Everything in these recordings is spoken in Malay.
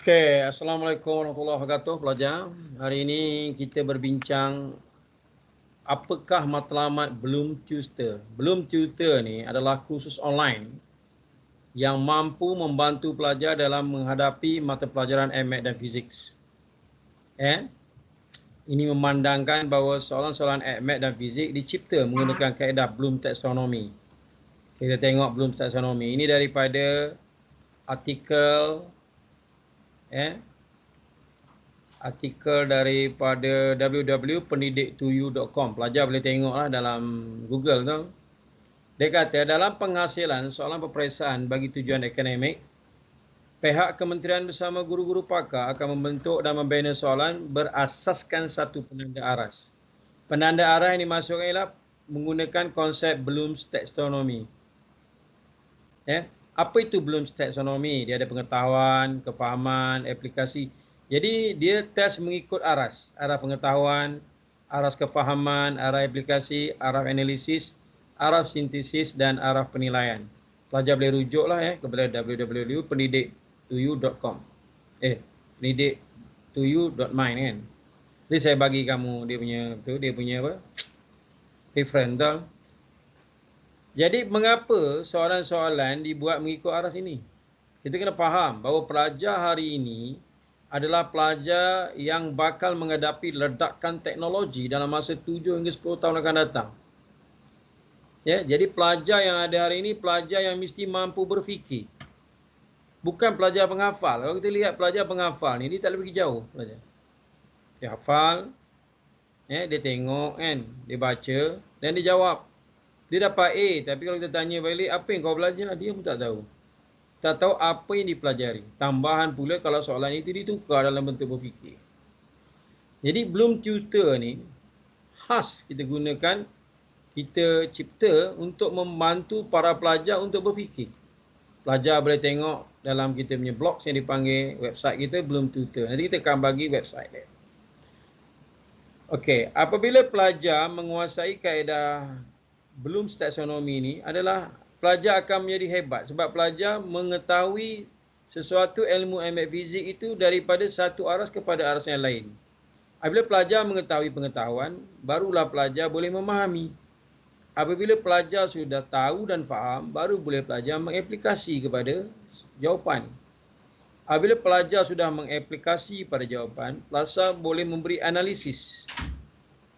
Okay, Assalamualaikum warahmatullahi wabarakatuh pelajar. Hari ini kita berbincang apakah matlamat Bloom Tutor. Bloom Tutor ni adalah kursus online yang mampu membantu pelajar dalam menghadapi mata pelajaran MAT dan Fizik. Ini memandangkan bahawa soalan-soalan MAT dan Fizik dicipta menggunakan kaedah Bloom Taxonomy. Kita tengok Bloom Taxonomy. Ini daripada artikel daripada www.pendidik2u.com. Pelajar boleh tengoklah dalam Google tu. Dia kata dalam penghasilan soalan peperiksaan bagi tujuan akademik, pihak kementerian bersama guru-guru pakar akan membentuk dan membina soalan berasaskan satu penanda aras. Penanda aras yang dimasukkan ialah menggunakan konsep Bloom's Taxonomy. Apa itu Bloom's Taxonomy? Dia ada pengetahuan, kefahaman, aplikasi. Jadi dia test mengikut aras. Arah pengetahuan, aras kefahaman, arah aplikasi, arah analisis, arah sintesis dan arah penilaian. Pelajar boleh rujuklah kepada www.pendidik2u.com. pendidik2u.mind kan. Jadi saya bagi kamu dia punya apa? Reference. Jadi mengapa soalan-soalan dibuat mengikut aras ini? Kita kena faham bahawa pelajar hari ini adalah pelajar yang bakal menghadapi ledakan teknologi dalam masa 7 hingga 10 tahun akan datang. Jadi pelajar yang ada hari ini pelajar yang mesti mampu berfikir. Bukan pelajar penghafal. Kalau kita lihat pelajar penghafal ni, dia tak boleh pergi jauh pelajar. Dia hafal, dia tengok kan, dia baca dan dia jawab. Dia dapat A, tapi kalau kita tanya balik apa yang kau belajar, dia pun tak tahu. Tak tahu apa yang dipelajari. Tambahan pula kalau soalan itu ditukar dalam bentuk berfikir. Jadi Bloom Tutor ni khas kita gunakan, kita cipta untuk membantu para pelajar untuk berfikir. Pelajar boleh tengok dalam kita punya blog yang dipanggil website kita Bloom Tutor. Nanti kita akan bagi website dia. Okey, apabila pelajar menguasai kaedah Bloom's Taxonomy ini adalah pelajar akan menjadi hebat sebab pelajar mengetahui sesuatu ilmu MAT Fizik itu daripada satu aras kepada aras yang lain. Apabila pelajar mengetahui pengetahuan, barulah pelajar boleh memahami. Apabila pelajar sudah tahu dan faham, baru boleh pelajar mengaplikasi kepada jawapan. Apabila pelajar sudah mengaplikasi pada jawapan, pelajar boleh memberi analisis.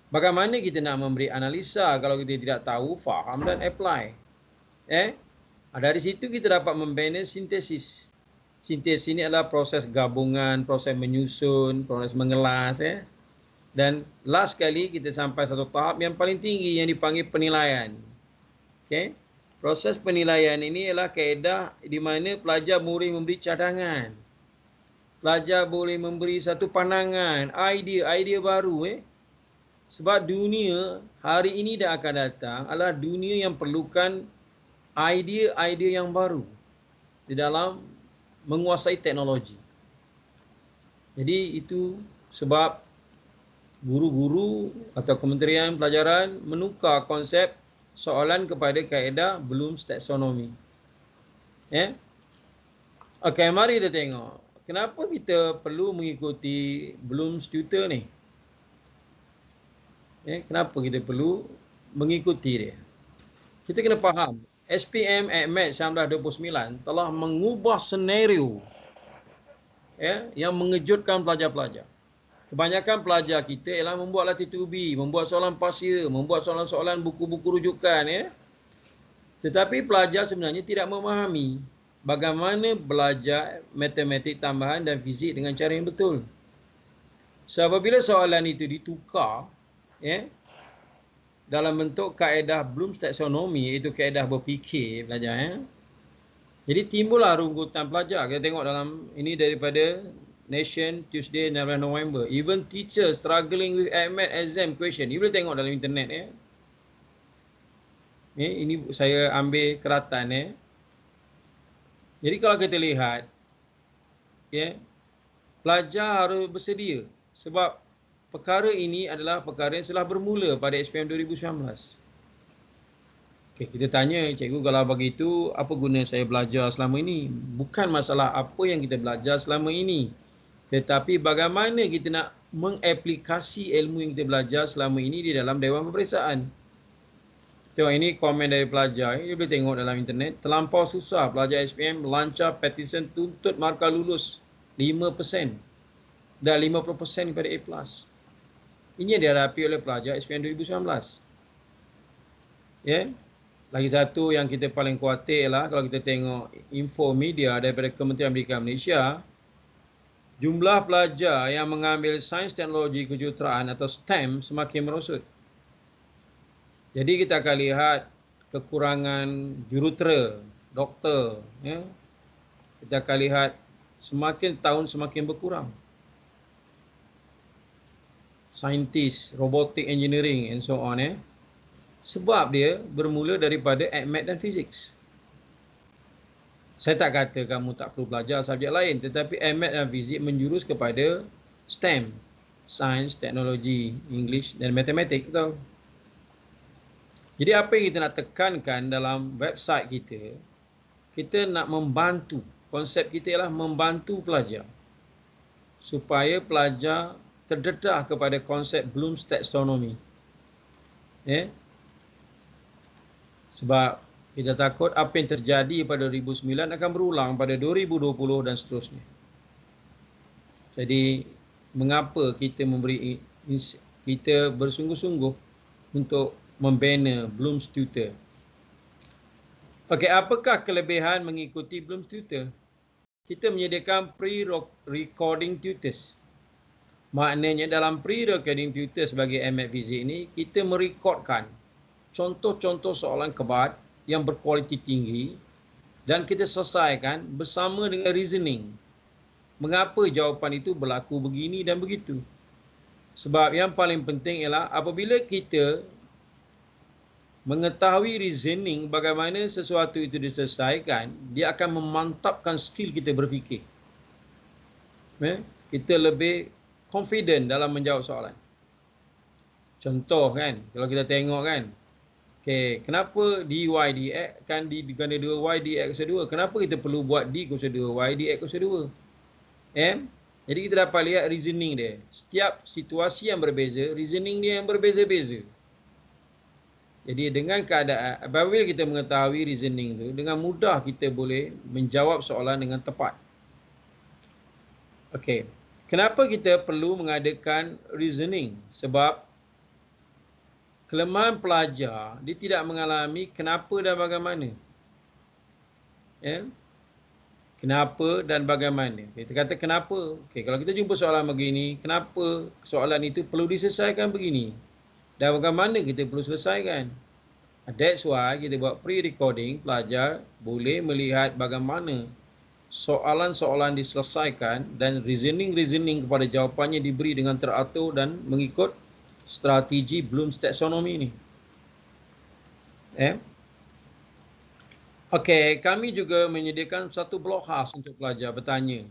Bagaimana kita nak memberi analisa kalau kita tidak tahu, faham dan apply? Dari situ kita dapat membina sintesis. Sintesis ini adalah proses gabungan, proses menyusun, proses mengelas. Dan last sekali kita sampai satu tahap yang paling tinggi yang dipanggil penilaian. Proses penilaian ini adalah kaedah di mana pelajar boleh memberi cadangan. Pelajar boleh memberi satu pandangan, idea baru. Sebab dunia hari ini dan akan datang adalah dunia yang perlukan idea-idea yang baru di dalam menguasai teknologi. Jadi itu sebab guru-guru atau Kementerian Pelajaran menukar konsep soalan kepada kaedah Bloom's Taxonomy. Okey, mari kita tengok. Kenapa kita perlu mengikuti Bloom's Tutor ni? Kenapa kita perlu mengikuti dia? Kita kena faham, SPM ACMAT 1929 telah mengubah senario yang mengejutkan pelajar-pelajar. Kebanyakan pelajar kita ialah membuat latih tubi, membuat soalan pasir, membuat soalan-soalan buku-buku rujukan. Tetapi pelajar sebenarnya tidak memahami bagaimana belajar matematik tambahan dan fizik dengan cara yang betul. So, apabila soalan itu ditukar dalam bentuk kaedah Bloom's Taxonomy, iaitu kaedah berfikir pelajar. Jadi timbullah rungutan pelajar. Kita tengok dalam ini daripada Nation Tuesday 19 November. Even teachers struggling with ACMAT exam question. You boleh tengok dalam internet. Ini saya ambil keratan. Jadi kalau kita lihat, pelajar harus bersedia sebab perkara ini adalah perkara yang telah bermula pada SPM 2019. Okay, kita tanya, cikgu kalau begitu, apa guna saya belajar selama ini? Bukan masalah apa yang kita belajar selama ini. Tetapi bagaimana kita nak mengaplikasi ilmu yang kita belajar selama ini di dalam Dewan Peperiksaan. Tengok ini komen dari pelajar. Dia boleh tengok dalam internet. Terlampau susah pelajar SPM lancar petisen tuntut markah lulus 5% dan 50% kepada A+. Ini yang dihadapi oleh pelajar SPM 2019. Ya. Lagi satu yang kita paling khawatir lah kalau kita tengok info media daripada Kementerian Pendidikan Malaysia, jumlah pelajar yang mengambil sains teknologi kejuruteraan atau STEM semakin merosot. Jadi kita akan lihat kekurangan jurutera, doktor. Ya. Kita akan lihat semakin tahun semakin berkurang. Saintis, robotik engineering and so on. Sebab dia bermula daripada AdMath dan Physics. Saya tak kata kamu tak perlu belajar subjek lain, tetapi AdMath dan Physics menjurus kepada STEM, Sains, Teknologi, English dan Matematik. Betul? Jadi apa yang kita nak tekankan dalam website kita nak membantu. Konsep kita ialah membantu pelajar supaya pelajar terdedah kepada konsep Bloom's Taxonomy. Sebab kita takut apa yang terjadi pada 2009 akan berulang pada 2020 dan seterusnya. Jadi, mengapa kita bersungguh-sungguh untuk membina Bloom's Tutor? Okey, apakah kelebihan mengikuti Bloom's Tutor? Kita menyediakan pre-recording tutors. Maknanya dalam pre-recording tutor sebagai AdMath Physics ini, kita merekodkan contoh-contoh soalan kebat yang berkualiti tinggi dan kita selesaikan bersama dengan reasoning. Mengapa jawapan itu berlaku begini dan begitu? Sebab yang paling penting ialah apabila kita mengetahui reasoning bagaimana sesuatu itu diselesaikan, dia akan memantapkan skill kita berfikir. Kita lebih confident dalam menjawab soalan. Contoh kan, kalau kita tengok kan, okay, kenapa dy dx kan diganda 2y dx kuasa 2? Kenapa kita perlu buat d kuasa 2y dx kuasa 2? Jadi kita dapat lihat reasoning dia. Setiap situasi yang berbeza, reasoning dia yang berbeza-beza. Jadi dengan keadaan, apabila kita mengetahui reasoning tu, dengan mudah kita boleh menjawab soalan dengan tepat. Okey, kenapa kita perlu mengadakan reasoning? Sebab kelemahan pelajar, dia tidak mengalami kenapa dan bagaimana. Kenapa dan bagaimana. Kita kata kenapa. Okay, kalau kita jumpa soalan begini, kenapa soalan itu perlu diselesaikan begini? Dan bagaimana kita perlu selesaikan. That's why kita buat pre-recording, pelajar boleh melihat bagaimana soalan-soalan diselesaikan dan reasoning-reasoning kepada jawapannya diberi dengan teratur dan mengikut strategi Bloom's Taxonomy ni. Okey, kami juga menyediakan satu blog khas untuk pelajar bertanya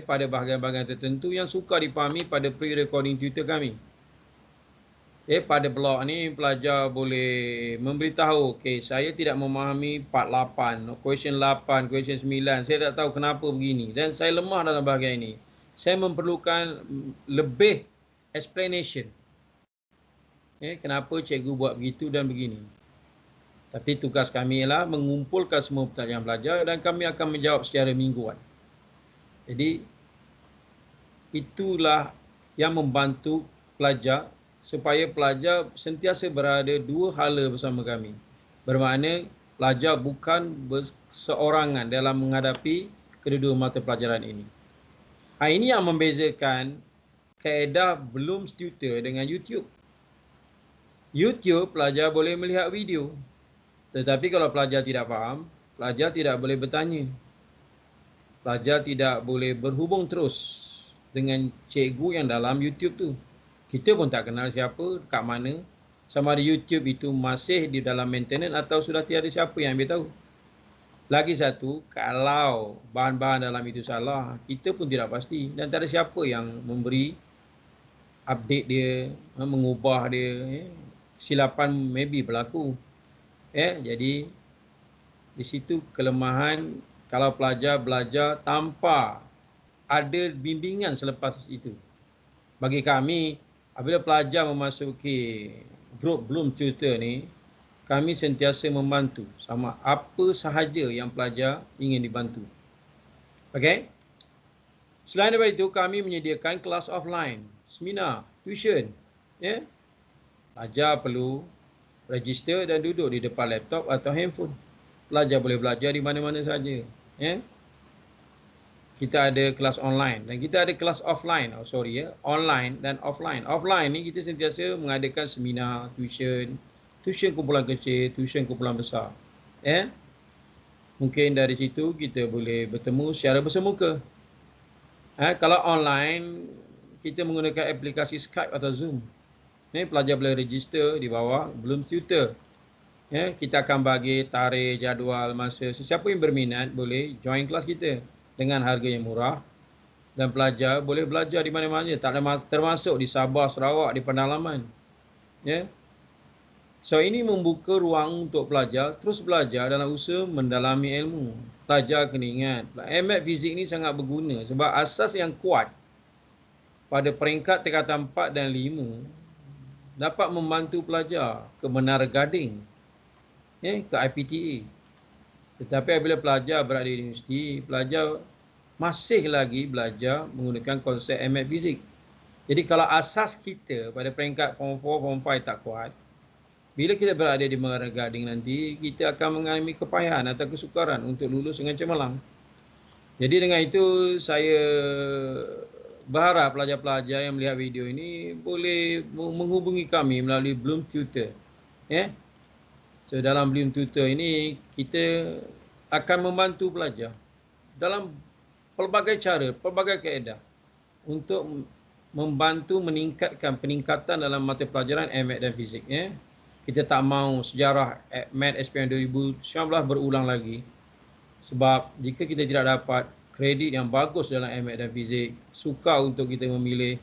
pada bahagian-bahagian tertentu yang sukar dipahami pada pre-recording tutor kami. Pada blog ni pelajar boleh memberitahu, okey, saya tidak memahami part 8, question 8, question 9, saya tak tahu kenapa begini dan saya lemah dalam bahagian ini. Saya memerlukan lebih explanation. Kenapa cikgu buat begitu dan begini. Tapi tugas kami ialah mengumpulkan semua pertanyaan pelajar dan kami akan menjawab secara mingguan. Jadi, itulah yang membantu pelajar supaya pelajar sentiasa berada dua hala bersama kami. Bermakna, pelajar bukan berseorangan dalam menghadapi kedua-dua mata pelajaran ini. Ini yang membezakan kaedah Bloom's Tutor dengan YouTube. YouTube, pelajar boleh melihat video. Tetapi kalau pelajar tidak faham, pelajar tidak boleh bertanya. Pelajar tidak boleh berhubung terus dengan cikgu yang dalam YouTube tu. Kita pun tak kenal siapa, kat mana. Sama ada YouTube itu masih di dalam maintenance atau sudah tiada siapa yang ambil tahu. Lagi satu, kalau bahan-bahan dalam itu salah, kita pun tidak pasti. Dan tak ada siapa yang memberi update dia, mengubah dia. Kesilapan maybe berlaku. Jadi di situ kelemahan kalau pelajar belajar tanpa ada bimbingan selepas itu. Bagi kami, apabila pelajar memasuki grup Bloom Tutor ni, kami sentiasa membantu sama apa sahaja yang pelajar ingin dibantu. Okey? Selain daripada itu, kami menyediakan kelas offline, seminar, tuition. Pelajar perlu register dan duduk di depan laptop atau handphone. Pelajar boleh belajar di mana-mana saja. Kita ada kelas online dan kita ada kelas offline. Online dan offline. Offline ni kita sentiasa mengadakan seminar, tuition kumpulan kecil, tuition kumpulan besar. Mungkin dari situ kita boleh bertemu secara bersemuka. Kalau online, kita menggunakan aplikasi Skype atau Zoom. Pelajar boleh register di bawah Bloom Tutor. Kita akan bagi tarikh, jadual, masa. Sesiapa yang berminat boleh join kelas kita dengan harga yang murah. Dan pelajar boleh belajar di mana-mana. Termasuk di Sabah, Sarawak, di pedalaman. So ini membuka ruang untuk pelajar terus belajar dalam usaha mendalami ilmu. Pelajar kena ingat, MAT Fizik ni sangat berguna sebab asas yang kuat pada peringkat tingkatan 4 dan 5 dapat membantu pelajar ke Menara Gading, ke IPTA. Tetapi apabila pelajar berada di universiti, pelajar masih lagi belajar menggunakan konsep MAT Fizik. Jadi kalau asas kita pada peringkat Form 4, Form 5 tak kuat, bila kita berada di Menara Gading nanti, kita akan mengalami kepayahan atau kesukaran untuk lulus dengan cemerlang. Jadi dengan itu, saya berharap pelajar-pelajar yang melihat video ini boleh menghubungi kami melalui Bloom Tutor. So dalam Bloom Tutor ini, kita akan membantu pelajar dalam pelbagai cara, pelbagai kaedah untuk membantu meningkatkan peningkatan dalam mata pelajaran MAT dan Fizik. Kita tak mahu sejarah MAT SPM 2019 berulang lagi. Sebab jika kita tidak dapat kredit yang bagus dalam MAT dan Fizik, sukar untuk kita memilih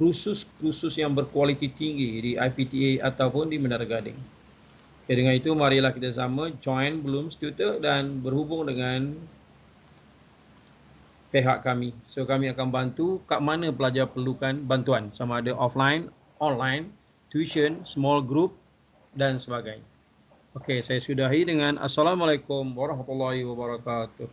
kursus yang berkualiti tinggi di IPTA ataupun di Menara Gading. Dengan itu, marilah kita sama join Bloom Tutor dan berhubung dengan pihak kami. So, kami akan bantu kat mana pelajar perlukan bantuan. Sama ada offline, online, tuition, small group dan sebagainya. Okey, saya sudahi dengan Assalamualaikum warahmatullahi wabarakatuh.